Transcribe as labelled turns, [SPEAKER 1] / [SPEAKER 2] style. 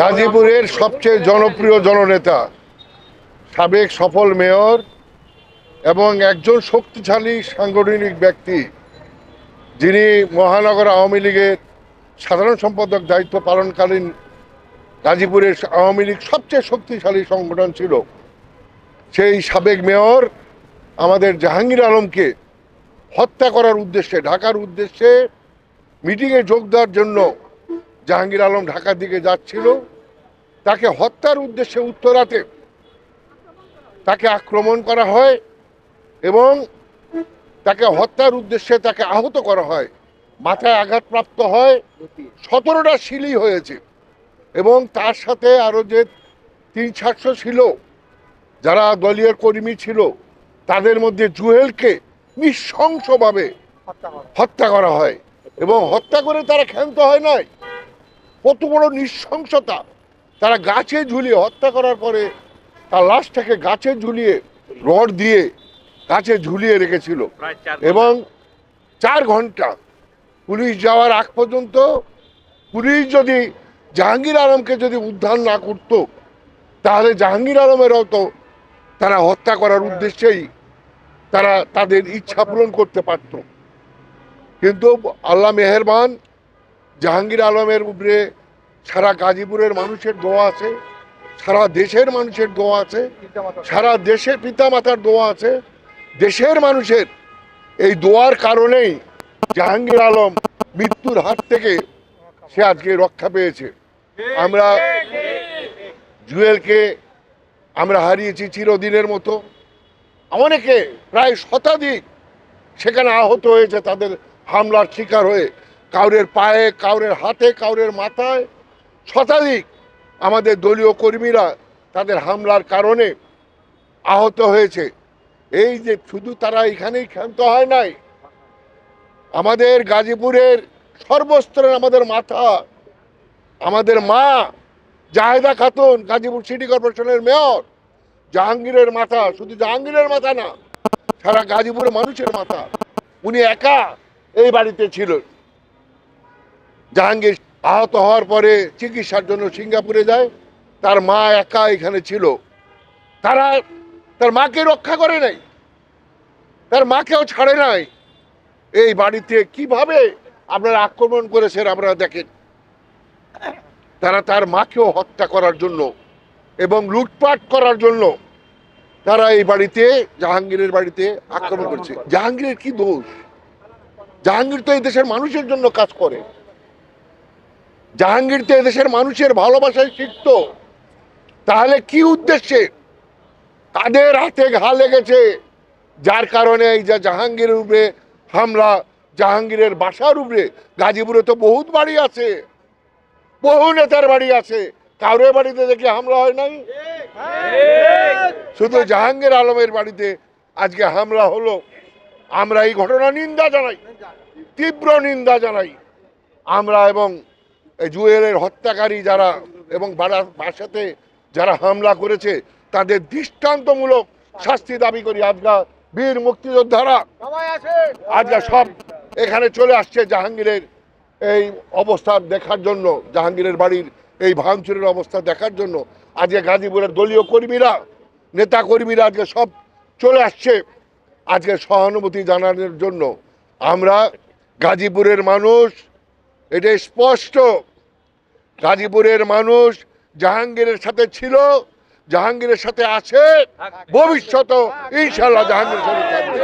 [SPEAKER 1] গাজীপুরের সবচেয়ে জনপ্রিয় জননেতা, সাবেক সফল মেয়র এবং একজন শক্তিশালী সাংগঠনিক ব্যক্তি, যিনি মহানগর আওয়ামী লীগের সাধারণ সম্পাদক দায়িত্ব পালনকালীন গাজীপুরের আওয়ামী লীগ সবচেয়ে শক্তিশালী সংগঠন ছিল, সেই সাবেক মেয়র আমাদের জাহাঙ্গীর আলমকে হত্যা করার উদ্দেশ্যে, ঢাকার উদ্দেশ্যে মিটিংয়ে যোগ দেওয়ার জন্য জাহাঙ্গীর আলম ঢাকার দিকে যাচ্ছিল। তাকে হত্যার উদ্দেশ্যে উত্তরাতে তাকে আক্রমণ করা হয় এবং তাকে হত্যার উদ্দেশ্যে তাকে আহত করা হয়। মাথায় আঘাতপ্রাপ্ত হয়, 17টা শিলি হয়েছে এবং তার সাথে আরও যে 3-400 ছিল যারা দলীয় কর্মী ছিল, তাদের মধ্যে জুয়েলকে নৃশংসভাবে হত্যা করা হয় এবং হত্যা করে তারা ক্ষান্ত হয় নাই। কত বড় নৃশংসতা! তারা গাছে ঝুলিয়ে হত্যা করার পরে তার লাশটাকে গাছে ঝুলিয়ে, রড দিয়ে গাছে ঝুলিয়ে রেখেছিল এবং 4 ঘন্টা পুলিশ যাওয়ার আগ পর্যন্ত পুলিশ যদি জাহাঙ্গীর আলমকে যদি উদ্ধার না করত, তাহলে জাহাঙ্গীর আলমেরও তো তারা হত্যা করার উদ্দেশ্যেই তারা তাদের ইচ্ছা পূরণ করতে পারত। কিন্তু আল্লাহ মেহেরবান, জাহাঙ্গীর আলমের উপরে সারা গাজীপুরের মানুষের দোয়া আছে, সারা দেশের মানুষের দোয়া আছে, সারা দেশের পিতামাতার দোয়া আছে। দেশের মানুষের এই দোয়ার কারণেই জাহাঙ্গীর আলম মৃত্যুর হাত থেকে সে আজকে রক্ষা পেয়েছে। আমরা জুয়েলকে আমরা হারিয়েছি চিরদিনের মতো। অনেকে প্রায় শতাধিক সেখানে আহত হয়েছে তাদের হামলার শিকার হয়ে, কাউরের পায়ে, কাউরের হাতে, কাউরের মাথায়। শতাধিক আমাদের দলীয় কর্মীরা তাদের হামলার কারণে আহত হয়েছে। এই যে শুধু তারা এখানেই ক্ষান্ত হয় নাই, আমাদের গাজীপুরের সর্বস্তরের আমাদের মাথা, আমাদের মা জাহেদা খাতুন, গাজীপুর সিটি কর্পোরেশনের মেয়র, জাহাঙ্গীরের মাথা, শুধু জাহাঙ্গীরের মাথা না, সারা গাজীপুরের মানুষের মাথা। উনি একা এই বাড়িতে ছিল। জাহাঙ্গীর আহত হওয়ার পরে চিকিৎসার জন্য সিঙ্গাপুরে যায়, তার মা একা এখানে ছিল। তারা তার মাকে রক্ষা করে নাই, তার মাকেও ছাড়ে নাই। এই বাড়িতে কিভাবে আপনারা আক্রমণ করেছেন আপনারা দেখেন। তারা তার মাকেও হত্যা করার জন্য এবং লুটপাট করার জন্য তারা এই বাড়িতে, জাহাঙ্গীরের বাড়িতে আক্রমণ করছে। জাহাঙ্গীরের কি দোষ? জাহাঙ্গীর তো এই দেশের মানুষের জন্য কাজ করে। জাহাঙ্গীর তো এদেশের মানুষের ভালোবাসায় শিখত। তাহলে কি উদ্দেশ্যে তাদের হাতে ঘা লেগেছে, যার কারণে এই যে জাহাঙ্গীরের উপরে হামলা, জাহাঙ্গীরের বাসার উপরে? গাজীপুরে তো বহুত বাড়ি আছে, বহু নেতার বাড়ি আছে, কারোর বাড়িতে দেখি হামলা হয় নাই। শুধু জাহাঙ্গীর আলমের বাড়িতে আজকে হামলা হলো। আমরা এই ঘটনা নিন্দা জানাই, তীব্র নিন্দা জানাই আমরা। এবং জুয়েলের হত্যাকারী যারা এবং বাসাতে যারা হামলা করেছে তাদের দৃষ্টান্তমূলক শাস্তি দাবি করি। আজকে বীর মুক্তিযোদ্ধারা আজকে সব এখানে চলে আসছে জাহাঙ্গীরের এই অবস্থা দেখার জন্য, জাহাঙ্গীরের বাড়ির এই ভাঙচুরের অবস্থা দেখার জন্য। আজকে গাজীপুরের দলীয় কর্মীরা, নেতা কর্মীরা আজকে সব চলে আসছে আজকে সহানুভূতি জানানোর জন্য। আমরা গাজীপুরের মানুষ, এটা স্পষ্ট, গাজীপুরের মানুষ জাহাঙ্গীরের সাথে ছিল, জাহাঙ্গীরের সাথে আছে, ভবিষ্যতেও ইনশাল্লাহ জাহাঙ্গীরের সাথে থাকবে।